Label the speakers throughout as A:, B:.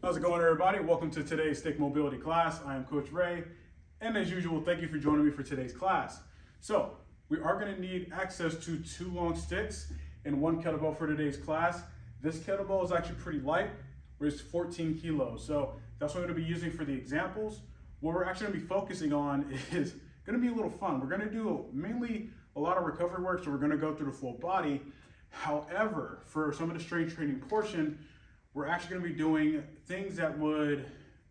A: How's it going, everybody? Welcome to today's stick mobility class. I am Coach Ray, and as usual, thank you for joining me for today's class. So, we are going to need access to 2 long sticks and 1 kettlebell for today's class. This kettlebell is actually pretty light, where it's 14 kilos. So, that's what I'm going to be using for the examples. What we're actually going to be focusing on is going to be a little fun. We're going to do mainly a lot of recovery work, so we're going to go through the full body. However, for some of the strength training portion, we're actually going to be doing things that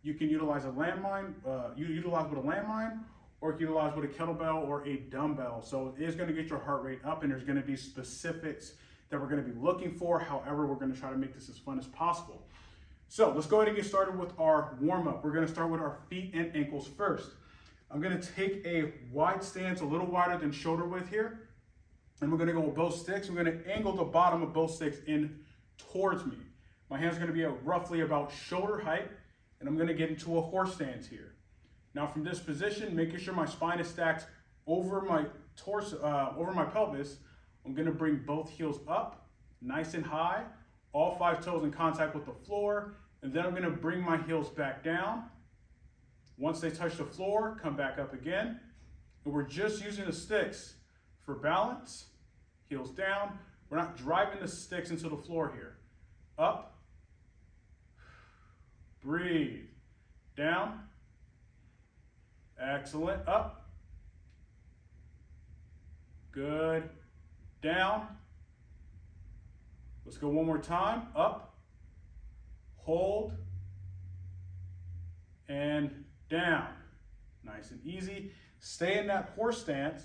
A: you can utilize a landmine, utilize with a landmine, or utilize with a kettlebell or a dumbbell. So it is going to get your heart rate up, and there's going to be specifics that we're going to be looking for. However, we're going to try to make this as fun as possible. So let's go ahead and get started with our warm-up. We're going to start with our feet and ankles first. I'm going to take a wide stance, a little wider than shoulder width here, and we're going to go with both sticks. I'm going to angle the bottom of both sticks in towards me. My hands are going to be at roughly about shoulder height, and I'm going to get into a horse stance here. Now from this position, making sure my spine is stacked over my torso, over my pelvis, I'm going to bring both heels up, nice and high, all 5 toes in contact with the floor, and then I'm going to bring my heels back down. Once they touch the floor, come back up again, and we're just using the sticks for balance, heels down. We're not driving the sticks into the floor here. Up, breathe, down, excellent, up, good, down. Let's go one more time, up, hold, and down. Nice and easy. Stay in that horse stance.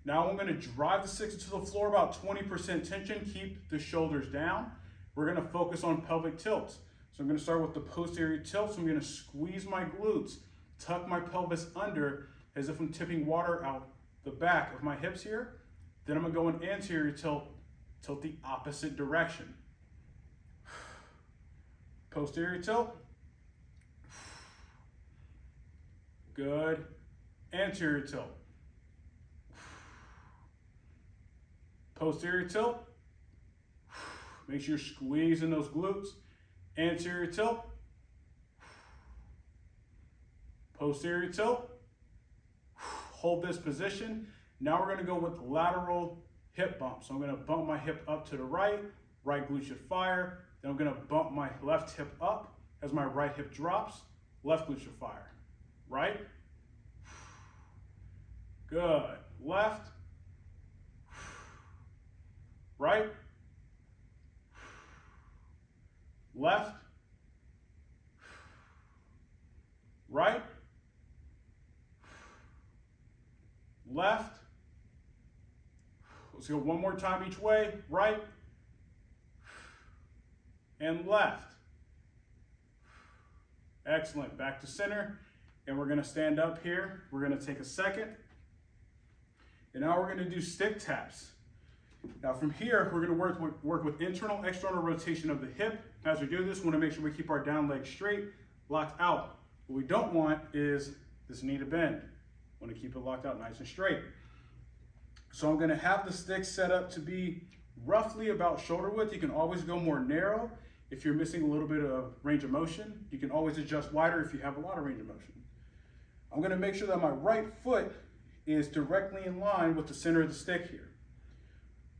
A: Now I'm going to drive the sticks into the floor, about 20% tension, keep the shoulders down. We're going to focus on pelvic tilts. So I'm going to start with the posterior tilt. So I'm going to squeeze my glutes, tuck my pelvis under as if I'm tipping water out the back of my hips here. Then I'm going to go in anterior tilt, tilt the opposite direction. Posterior tilt. Good. Anterior tilt. Posterior tilt. Make sure you're squeezing those glutes. Anterior tilt. Posterior tilt. Hold this position. Now we're going to go with lateral hip bump. So I'm going to bump my hip up to the right. Right glute should fire. Then I'm going to bump my left hip up as my right hip drops. Left glute should fire. Right. Good. Left. Right. Left, right, left. Let's go one more time each way, right, and left. Excellent, back to center, and we're gonna stand up here. We're gonna take a second, and now we're gonna do stick taps. Now from here, we're going to work with internal, external rotation of the hip. As we do this, we want to make sure we keep our down leg straight, locked out. What we don't want is this knee to bend. We want to keep it locked out nice and straight. So I'm going to have the sticks set up to be roughly about shoulder width. You can always go more narrow if you're missing a little bit of range of motion. You can always adjust wider if you have a lot of range of motion. I'm going to make sure that my right foot is directly in line with the center of the stick here.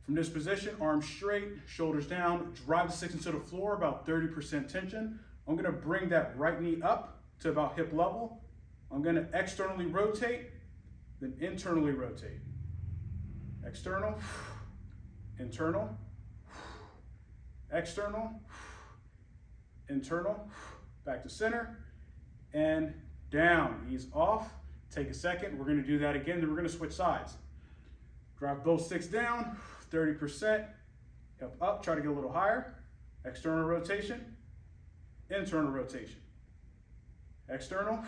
A: From this position, arms straight, shoulders down, drive the sticks into the floor, about 30% tension. I'm going to bring that right knee up to about hip level. I'm going to externally rotate, then internally rotate. External, internal, external, internal, back to center, and down. Ease off. Take a second. We're going to do that again, then we're going to switch sides. Drive both sticks down. 30%, hip up, try to get a little higher. External rotation, internal rotation. External,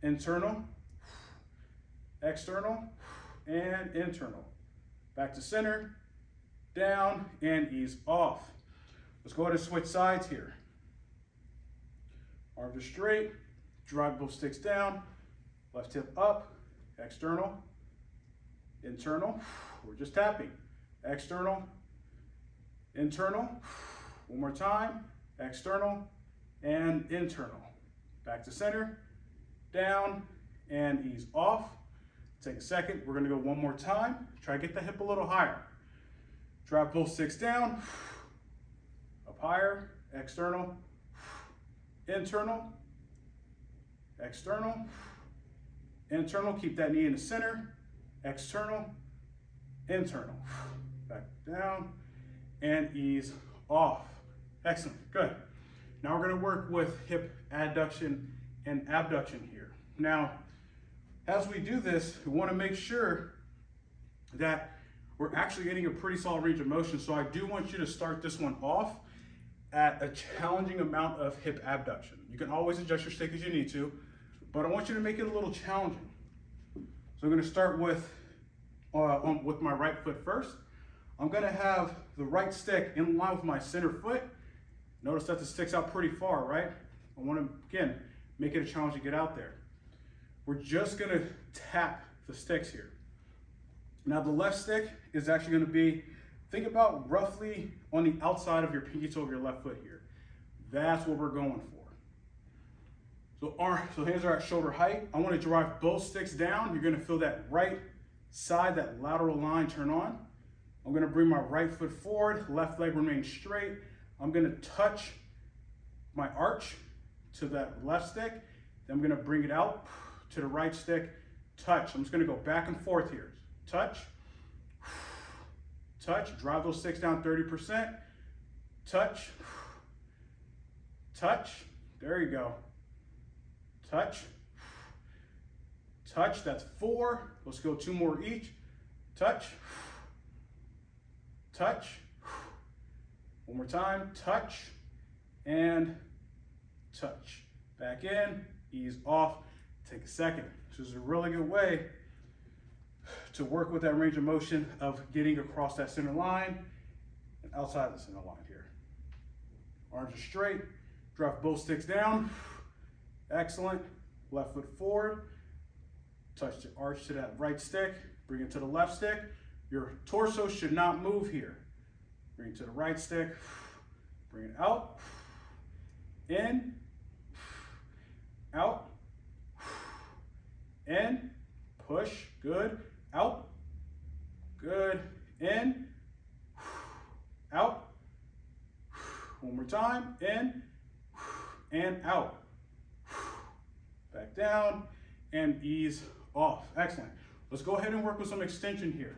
A: internal, external, and internal. Back to center, down, and ease off. Let's go ahead and switch sides here. Arms are straight, drive both sticks down, left hip up, external, internal, we're just tapping, external, internal, one more time, external, and internal. Back to center, down, and ease off. Take a second, we're gonna go one more time. Try to get the hip a little higher. Drop both sticks down, up higher, external, internal, external, internal. Keep that knee in the center, external, internal. Back down, and ease off. Excellent, good. Now we're gonna work with hip adduction and abduction here. Now, as we do this, we wanna make sure that we're actually getting a pretty solid range of motion. So I do want you to start this one off at a challenging amount of hip abduction. You can always adjust your stick as you need to, but I want you to make it a little challenging. So I'm gonna start with my right foot first. I'm gonna have the right stick in line with my center foot. Notice that the stick's out pretty far, right? I wanna, again, make it a challenge to get out there. We're just gonna tap the sticks here. Now the left stick is actually gonna be, think about roughly on the outside of your pinky toe of your left foot here. That's what we're going for. So hands are at shoulder height. I wanna drive both sticks down. You're gonna feel that right side, that lateral line turn on. I'm gonna bring my right foot forward, left leg remains straight. I'm gonna touch my arch to that left stick. Then I'm gonna bring it out to the right stick, touch. I'm just gonna go back and forth here. Touch, touch, drive those sticks down 30%. Touch, touch, there you go. Touch, touch, that's 4. Let's go 2 more each. Touch, touch, one more time, touch, and touch. Back in, ease off, take a second. This is a really good way to work with that range of motion of getting across that center line and outside the center line here. Arms are straight, drop both sticks down. Excellent. Left foot forward, touch the arch to that right stick, bring it to the left stick. Your torso should not move here. Bring it to the right stick, bring it out, in, out, in, push, good, out, good, in, out, one more time, in, and out, back down, and ease off. Excellent. Let's go ahead and work with some extension here.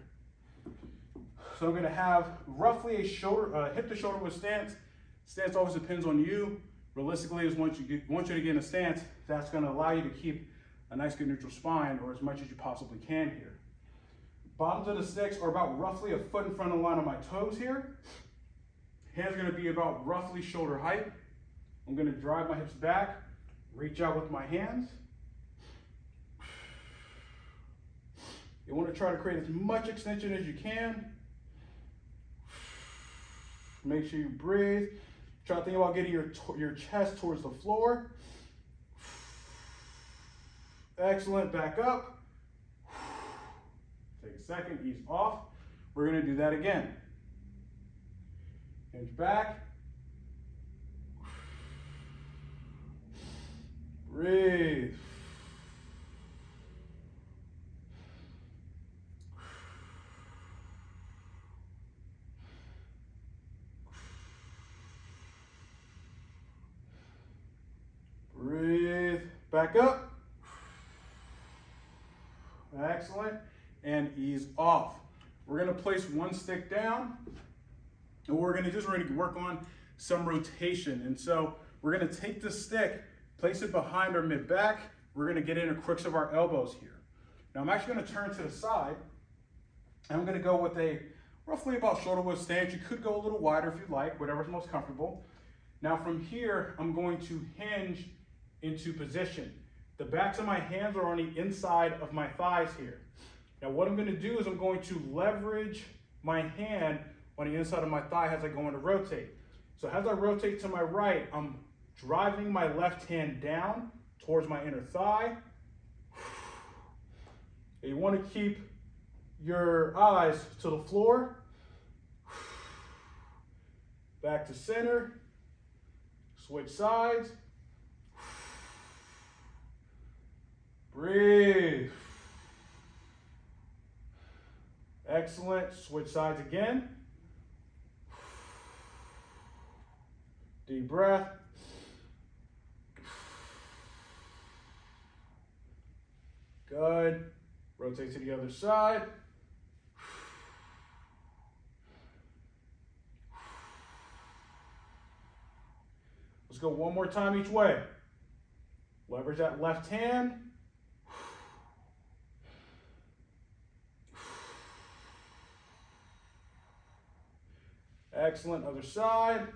A: So I'm gonna have roughly a shoulder, hip to shoulder width stance. Stance always depends on you. Realistically, is want you to get in a stance that's gonna allow you to keep a nice good neutral spine, or as much as you possibly can here. Bottoms of the sticks are about roughly a foot in front of the line of my toes here. Hands are gonna be about roughly shoulder height. I'm gonna drive my hips back, reach out with my hands. You wanna try to create as much extension as you can. Make sure you breathe. Try to think about getting your chest towards the floor. Excellent, back up. Take a second, ease off. We're gonna do that again. Hinge back. Breathe. Breathe, back up. Excellent, and ease off. We're gonna place one stick down, and what we're gonna do is we're gonna work on some rotation. And so we're gonna take the stick, place it behind our mid-back. We're gonna get in the crooks of our elbows here. Now I'm actually gonna turn to the side, and I'm gonna go with a roughly about shoulder width stance. You could go a little wider if you'd like, whatever's most comfortable. Now from here, I'm going to hinge into position. The backs of my hands are on the inside of my thighs here. Now what I'm gonna do is I'm going to leverage my hand on the inside of my thigh as I go into rotate. So as I rotate to my right, I'm driving my left hand down towards my inner thigh. And you wanna keep your eyes to the floor. Back to center. Switch sides. Breathe. Excellent. Switch sides again. Deep breath. Good. Rotate to the other side. Let's go one more time each way. Leverage that left hand. Excellent. Other side.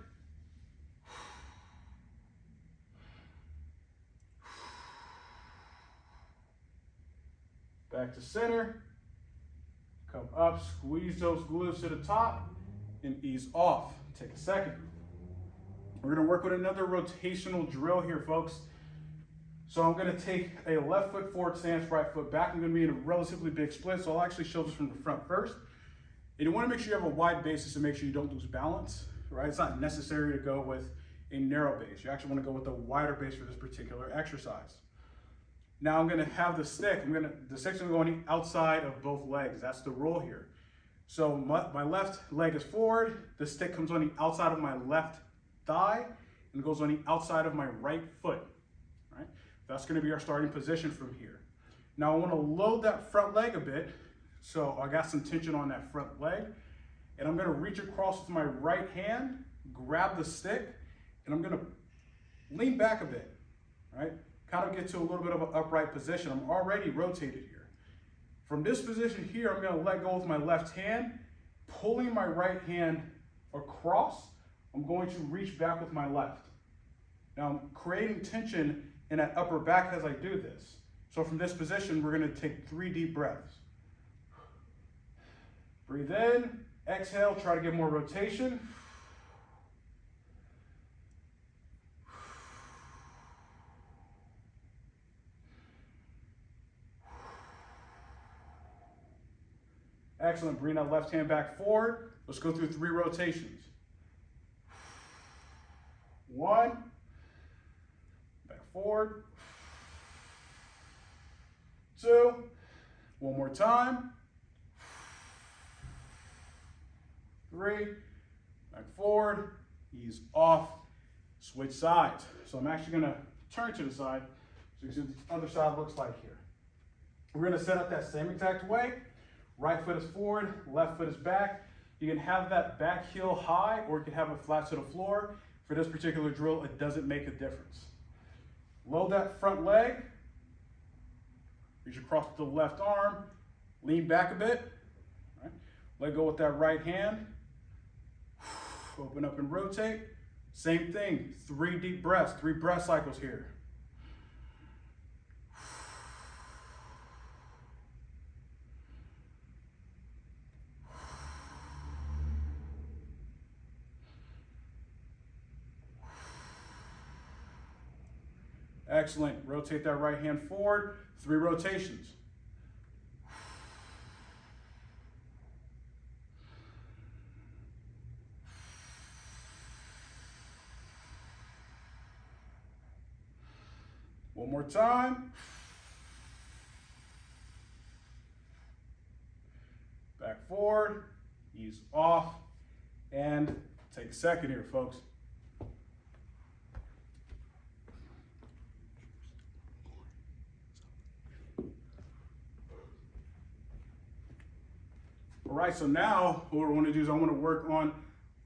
A: Back to center. Come up, squeeze those glutes to the top, and ease off. Take a second. We're going to work with another rotational drill here, folks. So I'm going to take a left foot forward stance, right foot back. I'm going to be in a relatively big split, so I'll actually show this from the front first. And you want to make sure you have a wide basis to make sure you don't lose balance, right? It's not necessary to go with a narrow base. You actually want to go with a wider base for this particular exercise. Now I'm going to have the stick. The stick's going to go on the outside of both legs. That's the rule here. So my left leg is forward. The stick comes on the outside of my left thigh and goes on the outside of my right foot. Right? That's going to be our starting position from here. Now I want to load that front leg a bit. So I got some tension on that front leg, and I'm going to reach across with my right hand, grab the stick, and I'm going to lean back a bit. Right? Kind of get to a little bit of an upright position. I'm already rotated here. From this position here, I'm going to let go with my left hand, pulling my right hand across. I'm going to reach back with my left. Now I'm creating tension in that upper back as I do this. So from this position, we're going to take 3 deep breaths. Breathe in, exhale, try to get more rotation. Excellent. Bring that left hand back forward. Let's go through 3 rotations. 1, back forward. 2, one more time. 3, back forward, ease off, switch sides. So I'm actually going to turn to the side so you can see what the other side looks like here. We're going to set up that same exact way. Right foot is forward, left foot is back. You can have that back heel high or you can have it flat to the floor. For this particular drill, it doesn't make a difference. Load that front leg, reach across the left arm, lean back a bit, right? Let go with that right hand, open up and rotate. Same thing, 3 deep breaths, 3 breath cycles here. Excellent. Rotate that right hand forward. 3 rotations. One more time. Back forward. Ease off. And take a second here, folks. All right, so now what we want to do is I want to work on a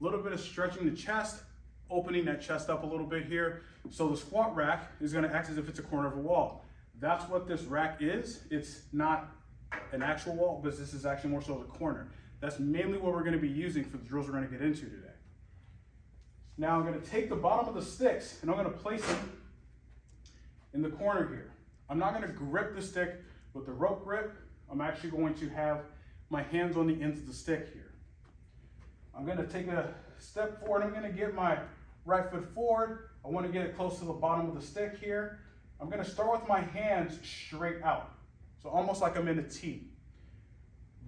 A: little bit of stretching the chest, opening that chest up a little bit here. So the squat rack is going to act as if it's a corner of a wall. That's what this rack is. It's not an actual wall, but this is actually more so the corner. That's mainly what we're going to be using for the drills we're going to get into today. Now I'm going to take the bottom of the sticks and I'm going to place them in the corner here. I'm not going to grip the stick with the rope grip. I'm actually going to have my hands on the ends of the stick here. I'm going to take a step forward. I'm going to get my right foot forward. I want to get it close to the bottom of the stick here. I'm going to start with my hands straight out. So almost like I'm in a T.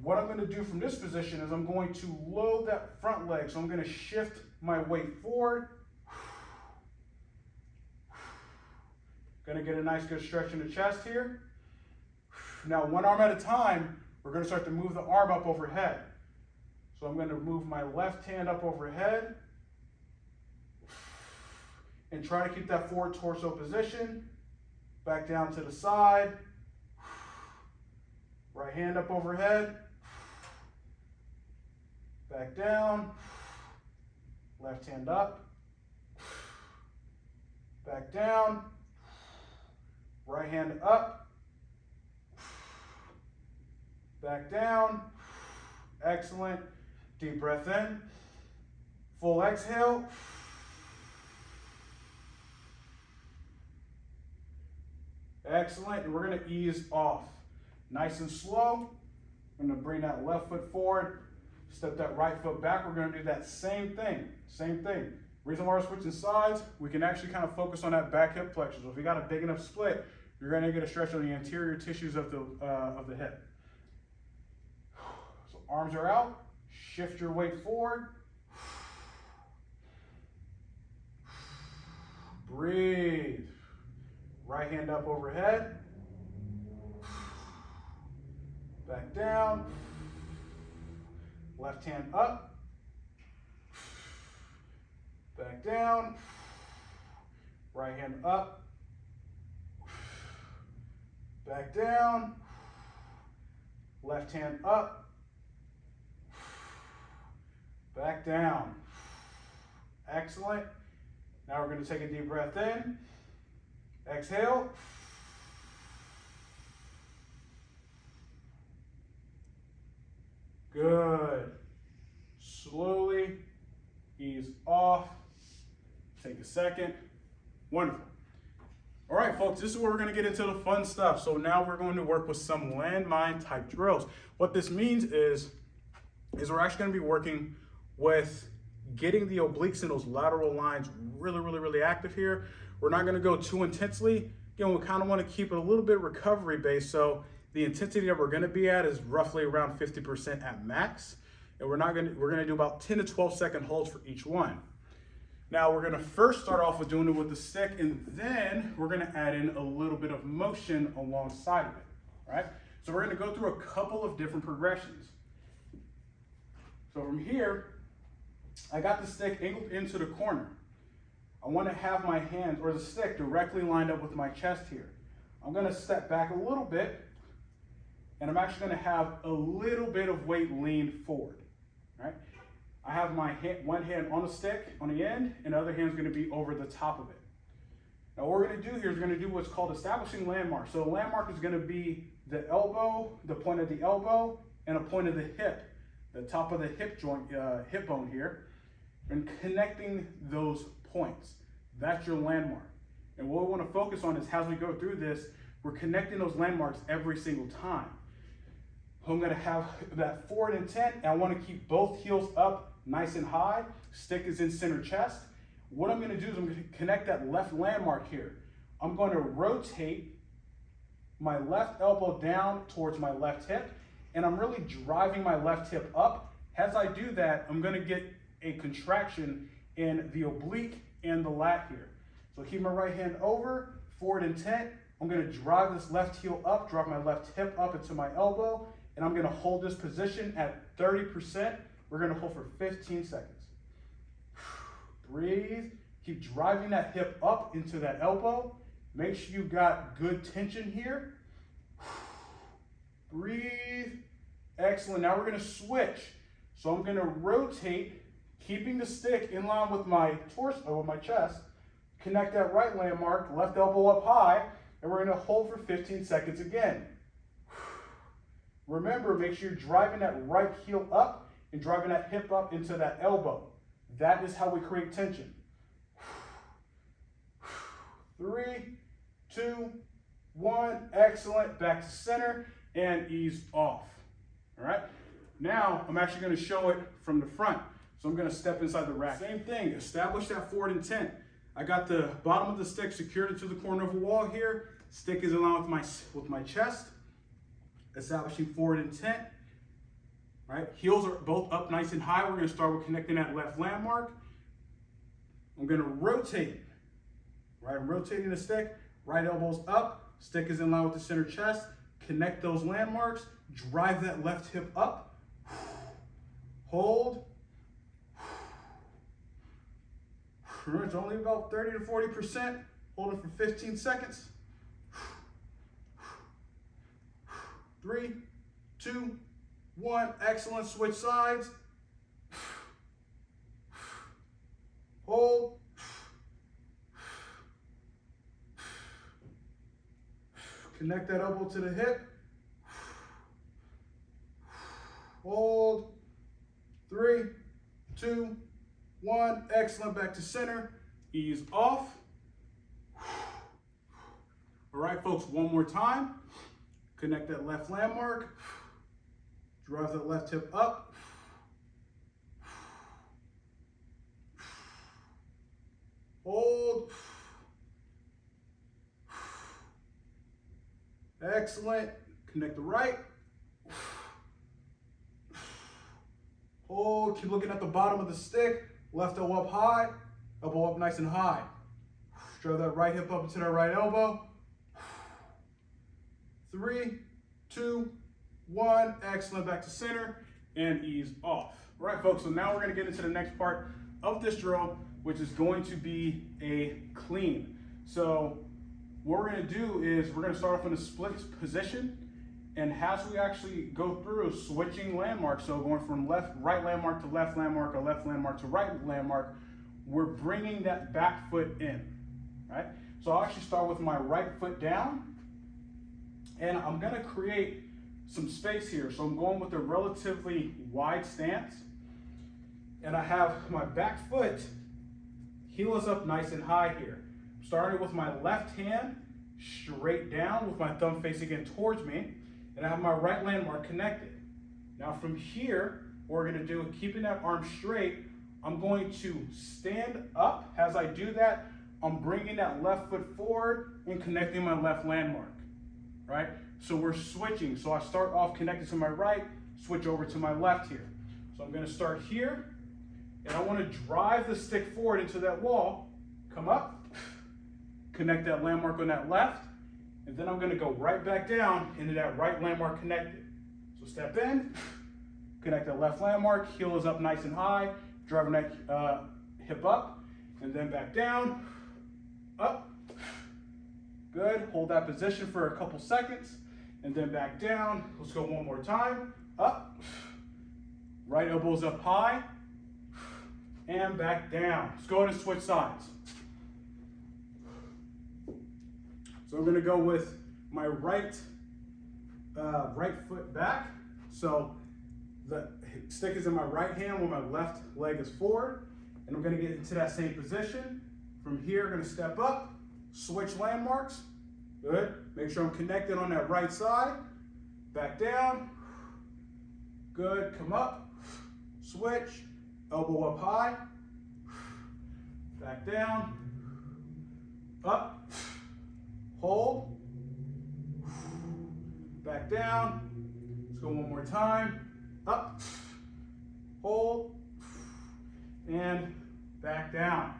A: What I'm going to do from this position is I'm going to load that front leg. So I'm going to shift my weight forward Gonna get a nice good stretch in the chest here. Now, one arm at a time, we're gonna start to move the arm up overhead. So I'm gonna move my left hand up overhead and try to keep that forward torso position. Back down to the side. Right hand up overhead. Back down. Left hand up. Back down. Right hand up. Back down. Excellent. Deep breath in. Full exhale. Excellent. And we're going to ease off. Nice and slow. I'm going to bring that left foot forward. Step that right foot back. We're going to do that same thing. Same thing. Reason why we're switching sides, we can actually kind of focus on that back hip flexion. So if you got a big enough split, you're going to get a stretch on the anterior tissues of the hip. So arms are out. Shift your weight forward. Breathe. Right hand up overhead. Back down. Left hand up. Back down. Right hand up. Back down. Left hand up. Back down. Excellent. Now we're going to take a deep breath in. Exhale. Good. Slowly ease off. Take a second. Wonderful. All right, folks, this is where we're going to get into the fun stuff. So now we're going to work with some landmine type drills. What this means is we're actually going to be working with getting the obliques in those lateral lines really active here. We're not going to go too intensely. Again, we kind of want to keep it a little bit recovery based. So the intensity that we're going to be at is roughly around 50% at max. And we're going to do about 10 to 12 second holds for each one. Now we're going to first start off with doing it with the stick, and then we're going to add in a little bit of motion alongside of it, right? So we're going to go through a couple of different progressions. So from here, I got the stick angled into the corner. I want to have my hands or the stick directly lined up with my chest here. I'm going to step back a little bit, and I'm actually going to have a little bit of weight leaned forward, right? I have my one hand on the stick on the end, and the other hand is going to be over the top of it. Now what we're going to do here is we're going to do what's called establishing landmark. So a landmark is going to be the elbow, the point of the elbow, and a point of the hip, the top of the hip joint, hip bone here, and connecting those points. That's your landmark. And what we want to focus on is as we go through this, we're connecting those landmarks every single time. I'm going to have that forward intent, and I want to keep both heels up nice and high. Stick is in center chest. What I'm going to do is I'm going to connect that left landmark here. I'm going to rotate my left elbow down towards my left hip, and I'm really driving my left hip up. As I do that, I'm going to get a contraction in the oblique and the lat here. So keep my right hand over, forward intent. I'm going to drive this left heel up, drop my left hip up into my elbow, and I'm going to hold this position at 30%. We're going to hold for 15 seconds. Breathe. Keep driving that hip up into that elbow. Make sure you got good tension here. Breathe. Excellent. Now we're going to switch. So I'm going to rotate, keeping the stick in line with my torso, with my chest. Connect that right landmark, left elbow up high, and we're going to hold for 15 seconds again. Remember, make sure you're driving that right heel up and driving that hip up into that elbow. That is how we create tension. 3, 2, 1, excellent. Back to center and ease off. All right. Now I'm actually going to show it from the front. So I'm going to step inside the rack. Same thing, establish that forward intent. I got the bottom of the stick secured into the corner of a wall here. Stick is in line with my chest. Establishing forward intent. Right, heels are both up nice and high. We're going to start with connecting that left landmark. I'm going to rotate. Right, I'm rotating the stick. Right elbow's up, stick is in line with the center chest. Connect those landmarks, drive that left hip up. Hold. Remember, it's only about 30 to 40%. Hold it for 15 seconds. 3, 2, 1. Excellent. Switch sides. Hold. Connect that elbow to the hip. Hold. 3, 2, 1. Excellent. Back to center. Ease off. All right, folks, one more time. Connect that left landmark. Drive that left hip up. Hold. Excellent. Connect the right. Hold. Keep looking at the bottom of the stick. Left elbow up high. Elbow up nice and high. Drive that right hip up into that right elbow. 3, 2, 1. Excellent. Back to center and ease off. All right, folks. So now we're going to get into the next part of this drill, which is going to be a clean. So what we're going to do is we're going to start off in a split position, and as we actually go through switching landmarks, so going from right landmark to left landmark, or left landmark to right landmark, we're bringing that back foot in, right? So I'll actually start with my right foot down, and I'm going to create some space here. So I'm going with a relatively wide stance, and I have my back foot, heel is up nice and high here. Starting with my left hand straight down with my thumb facing in towards me, and I have my right landmark connected. Now from here, what we're going to do, keeping that arm straight, I'm going to stand up. As I do that, I'm bringing that left foot forward and connecting my left landmark, right? So we're switching. So I start off connected to my right, switch over to my left here. So I'm going to start here, and I want to drive the stick forward into that wall, come up, connect that landmark on that left, and then I'm going to go right back down into that right landmark connected. So step in, connect that left landmark, heel is up nice and high, driving that hip up, and then back down, up. Good. Hold that position for a couple seconds, and then back down. Let's go one more time. Up. Right elbow's up high, and back down. Let's go ahead and switch sides. So I'm going to go with my right foot back. So the stick is in my right hand while my left leg is forward. And I'm going to get into that same position. From here, I'm going to step up, switch landmarks. Good. Make sure I'm connected on that right side. Back down. Good. Come up. Switch. Elbow up high. Back down. Up. Hold. Back down. Let's go one more time. Up. Hold. And back down.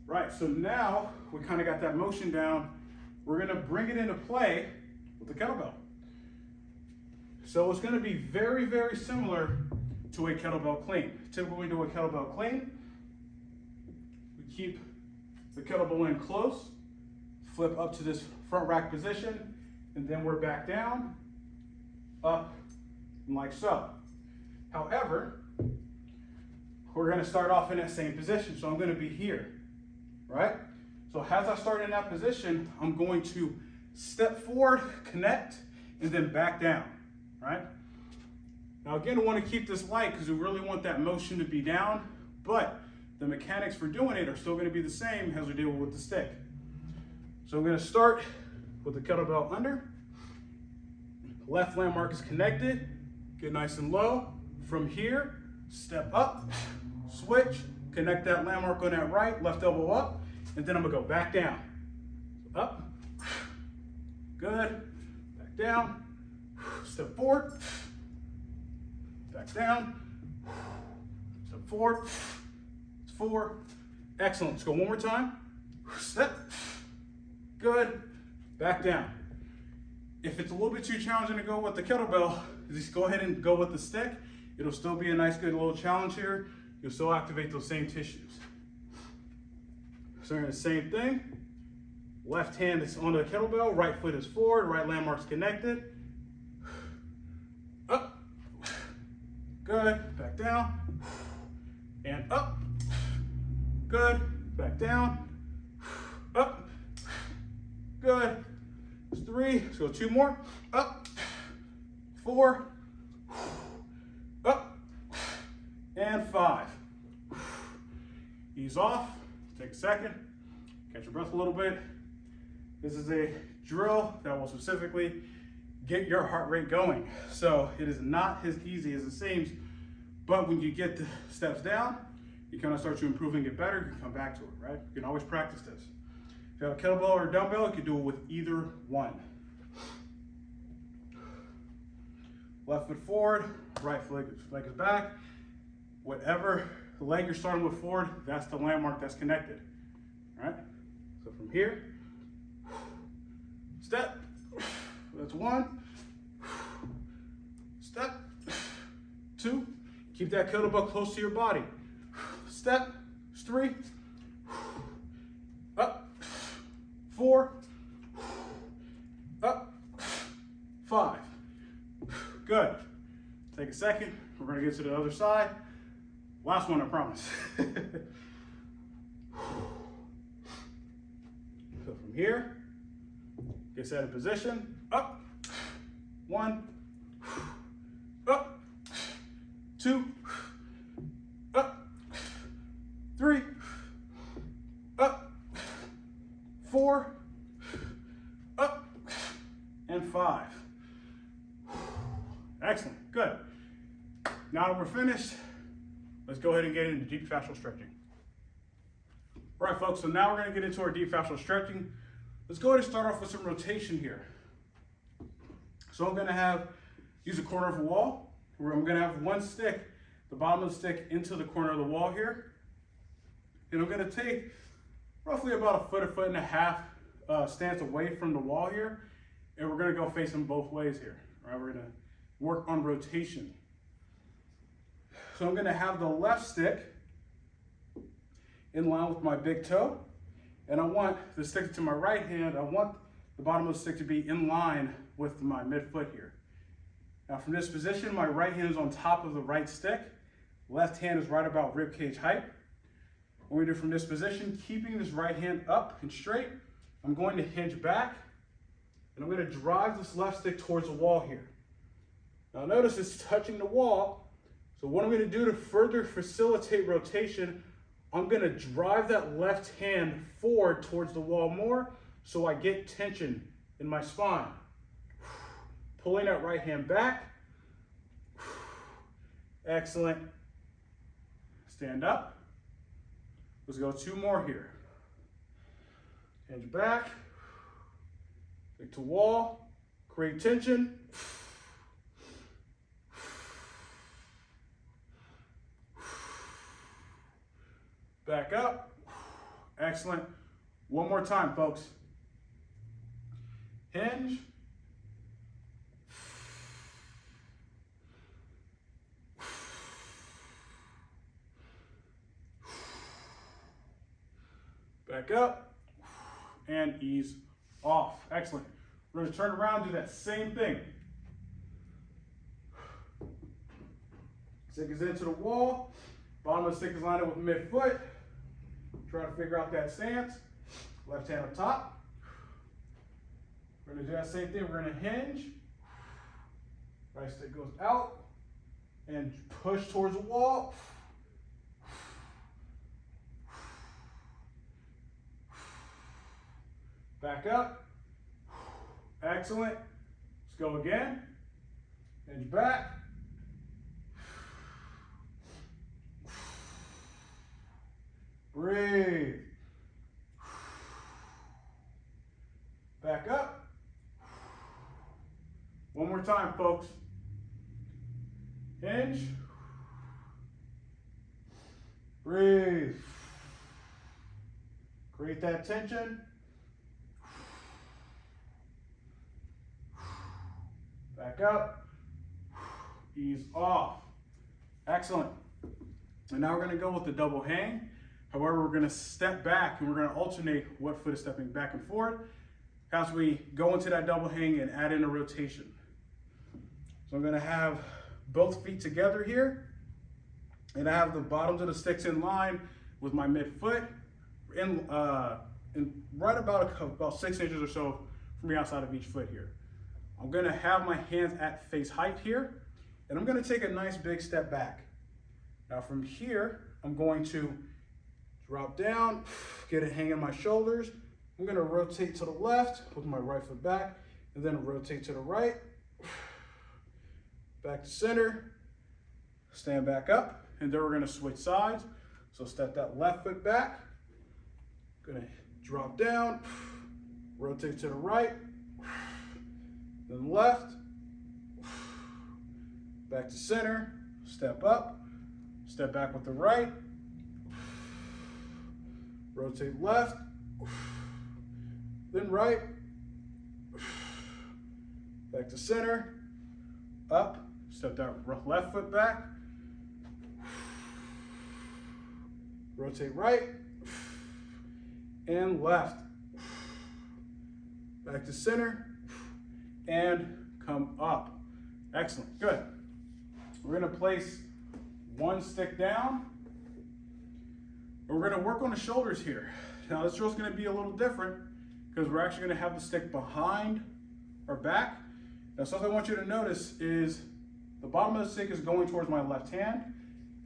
A: Right, so now we kind of got that motion down. We're going to bring it into play with the kettlebell. So it's going to be very, very similar to a kettlebell clean. Typically we do a kettlebell clean. We keep the kettlebell in close, flip up to this front rack position, and then we're back down, up, and like so. However, we're going to start off in that same position. So I'm going to be here, right? So as I start in that position, I'm going to step forward, connect, and then back down, right? Now again, I want to keep this light because we really want that motion to be down, but the mechanics for doing it are still going to be the same as we did with the stick. So I'm going to start with the kettlebell under. Left landmark is connected. Get nice and low. From here, step up, switch, connect that landmark on that right, left elbow up, and then I'm going to go back down. Up. Good. Back down. Step forward. Back down. Step forward. Forward. Excellent. Let's go one more time. Step. Good. Back down. If it's a little bit too challenging to go with the kettlebell, just go ahead and go with the stick. It'll still be a nice, good little challenge here. You'll still activate those same tissues. So we're doing the same thing. Left hand is on the kettlebell, right foot is forward, right landmark's connected. Up. Good. Back down. And up. Good. Back down. Up. Good. That's 3. Let's go 2 more. Up. 4. Up. And 5. Ease off. Take a second. Catch your breath a little bit. This is a drill that will specifically get your heart rate going. So it is not as easy as it seems, but when you get the steps down, you kind of start to improve and get better, you can come back to it, right? You can always practice this. If you have a kettlebell or a dumbbell, you can do it with either one. Left foot forward, right leg is back. Whatever leg you're starting with forward, that's the landmark that's connected, right? So from here, step, that's 1, step, 2, keep that kettlebell close to your body. Step, 3, up, 4, up, 5. Good. Take a second. We're going to get to the other side. Last one, I promise. So from here, get set in position. Up, 1, up, 2, up, 3, up, 4, up, and 5. Excellent, good. Now that we're finished, let's go ahead and get into deep fascial stretching. All right, folks, so now we're gonna get into our deep fascial stretching. Let's go ahead and start off with some rotation here. So I'm gonna use a corner of a wall, where I'm gonna have one stick, the bottom of the stick into the corner of the wall here. And I'm gonna take roughly about a foot and a half stance away from the wall here. And we're gonna go face them both ways here. All right, we're gonna work on rotation. So I'm gonna have the left stick in line with my big toe. And I want the stick to my right hand, I want the bottom of the stick to be in line with my midfoot here. Now from this position, my right hand is on top of the right stick. Left hand is right about rib cage height. When we do from this position, keeping this right hand up and straight, I'm going to hinge back and I'm going to drive this left stick towards the wall here. Now notice it's touching the wall. So what I'm going to do to further facilitate rotation, I'm going to drive that left hand forward towards the wall more so I get tension in my spine. Pulling that right hand back. Excellent. Stand up. Let's go 2 more here. Hinge back. Stick to wall. Create tension. Back up. Excellent. One more time, folks. Hinge. Back up. And ease off. Excellent. We're going to turn around and do that same thing. Stick is into the wall. Bottom of the stick is lined up with midfoot. Try to figure out that stance. Left hand up top. We're going to do that same thing. We're going to hinge. Right stick goes out and push towards the wall. Back up. Excellent. Let's go again. Hinge back. Breathe. Back up. One more time, folks. Hinge. Breathe. Create that tension. back up, ease off. Excellent. And now we're gonna go with the double hang. However, we're gonna step back and we're gonna alternate what foot is stepping back and forward as we go into that double hang and add in a rotation. So I'm gonna have both feet together here, and I have the bottoms of the sticks in line with my midfoot in right about 6 inches or so from the outside of each foot here. I'm gonna have my hands at face height here, and I'm gonna take a nice big step back. Now from here, I'm going to drop down, get a hang on my shoulders. I'm gonna rotate to the left with my right foot back, and then rotate to the right, back to center, stand back up, and then we're gonna switch sides. So step that left foot back, gonna drop down, rotate to the right, then left, back to center, step up, step back with the right, rotate left, then right, back to center, up, step that left foot back, rotate right, and left, back to center, and come up. Excellent, good. We're gonna place one stick down, and we're gonna work on the shoulders here. Now this drill's gonna be a little different because we're actually gonna have the stick behind our back. Now something I want you to notice is the bottom of the stick is going towards my left hand,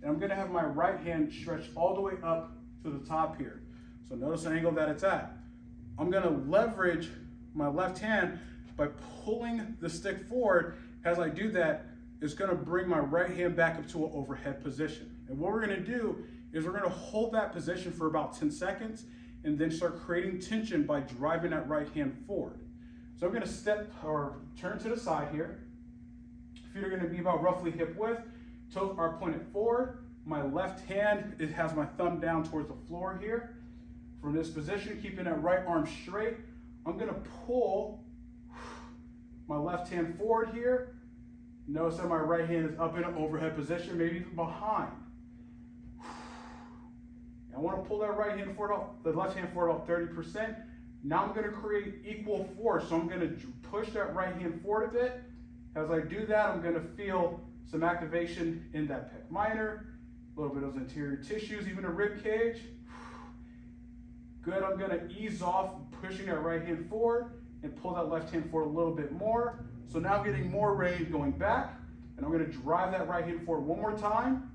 A: and I'm gonna have my right hand stretched all the way up to the top here. So notice the angle that it's at. I'm gonna leverage my left hand by pulling the stick forward. As I do that, it's gonna bring my right hand back up to an overhead position. And what we're gonna do is we're gonna hold that position for about 10 seconds and then start creating tension by driving that right hand forward. So I'm gonna step or turn to the side here. Feet are gonna be about roughly hip width. Toes are pointed forward. My left hand, it has my thumb down towards the floor here. From this position, keeping that right arm straight, I'm gonna pull my left hand forward here. Notice that my right hand is up in an overhead position, maybe even behind. I wanna pull that right hand forward, the left hand forward about 30%. Now I'm gonna create equal force. So I'm gonna push that right hand forward a bit. As I do that, I'm gonna feel some activation in that pec minor, a little bit of those anterior tissues, even a rib cage. Good, I'm gonna ease off, pushing that right hand forward and pull that left hand forward a little bit more. So now I'm getting more range going back, and I'm gonna drive that right hand forward one more time.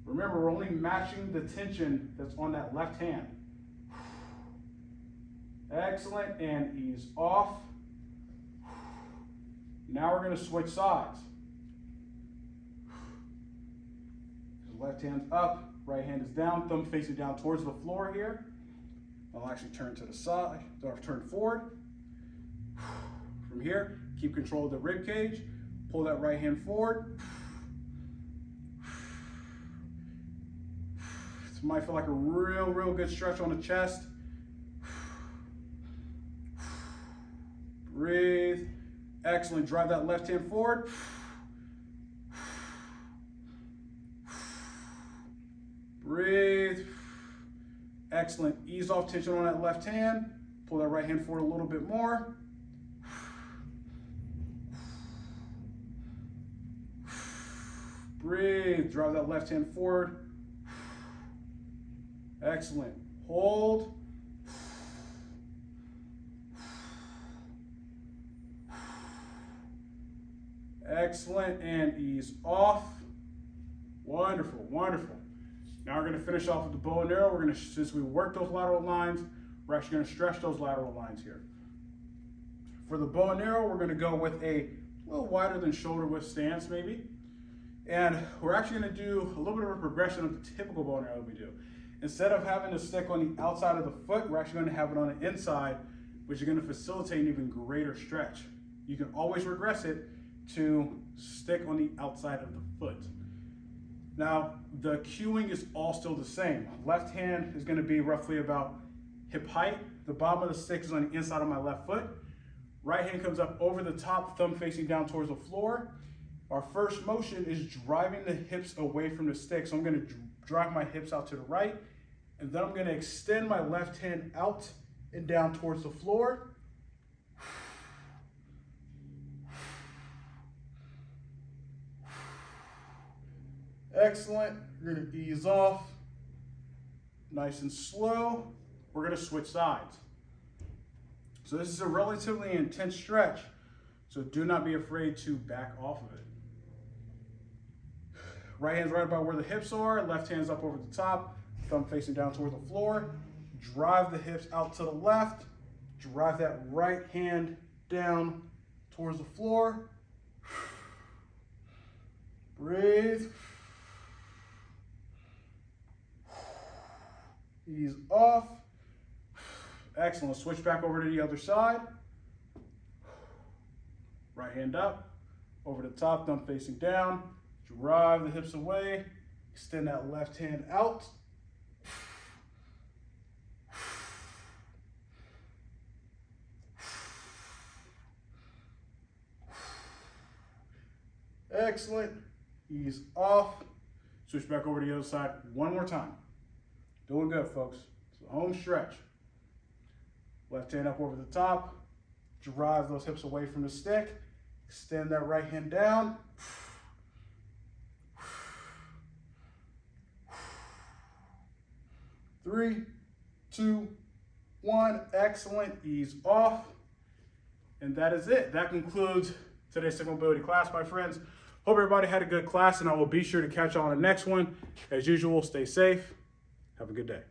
A: Remember, we're only matching the tension that's on that left hand. Excellent, and ease off. Now we're gonna switch sides. Left hand's up, right hand is down, thumb facing down towards the floor here. I'll actually turn to the side, or turn forward. From here, keep control of the rib cage. Pull that right hand forward. This might feel like a real good stretch on the chest. Breathe. Excellent. Drive that left hand forward. Breathe. Excellent. Ease off tension on that left hand. Pull that right hand forward a little bit more. Breathe. Drive that left hand forward. Excellent. Hold. Excellent. And ease off. Wonderful, wonderful. Now we're going to finish off with the bow and arrow. We're going to, since we worked those lateral lines, we're actually going to stretch those lateral lines here. For the bow and arrow, we're going to go with a little wider than shoulder width stance maybe. And we're actually going to do a little bit of a progression of the typical bow and arrow we do. Instead of having the stick on the outside of the foot, we're actually going to have it on the inside, which is going to facilitate an even greater stretch. You can always regress it to stick on the outside of the foot. Now, the cueing is all still the same. Left hand is going to be roughly about hip height. The bottom of the stick is on the inside of my left foot. Right hand comes up over the top, thumb facing down towards the floor. Our first motion is driving the hips away from the stick. So I'm gonna drive my hips out to the right, and then I'm gonna extend my left hand out and down towards the floor. Excellent. You're gonna ease off, nice and slow. We're gonna switch sides. So this is a relatively intense stretch, so do not be afraid to back off of it. Right hand's right about where the hips are, left hand's up over the top, thumb facing down towards the floor. Drive the hips out to the left, drive that right hand down towards the floor. Breathe. Ease off. Excellent. Switch back over to the other side. Right hand up, over the top, thumb facing down. Drive the hips away. Extend that left hand out. Excellent. Ease off. Switch back over to the other side one more time. Doing good, folks. It's a home stretch. Left hand up over the top. Drive those hips away from the stick. Extend that right hand down. 3, 2, 1. Excellent. Ease off. And that is it. That concludes today's stick mobility class, my friends. Hope everybody had a good class, and I will be sure to catch you on the next one. As usual, stay safe. Have a good day.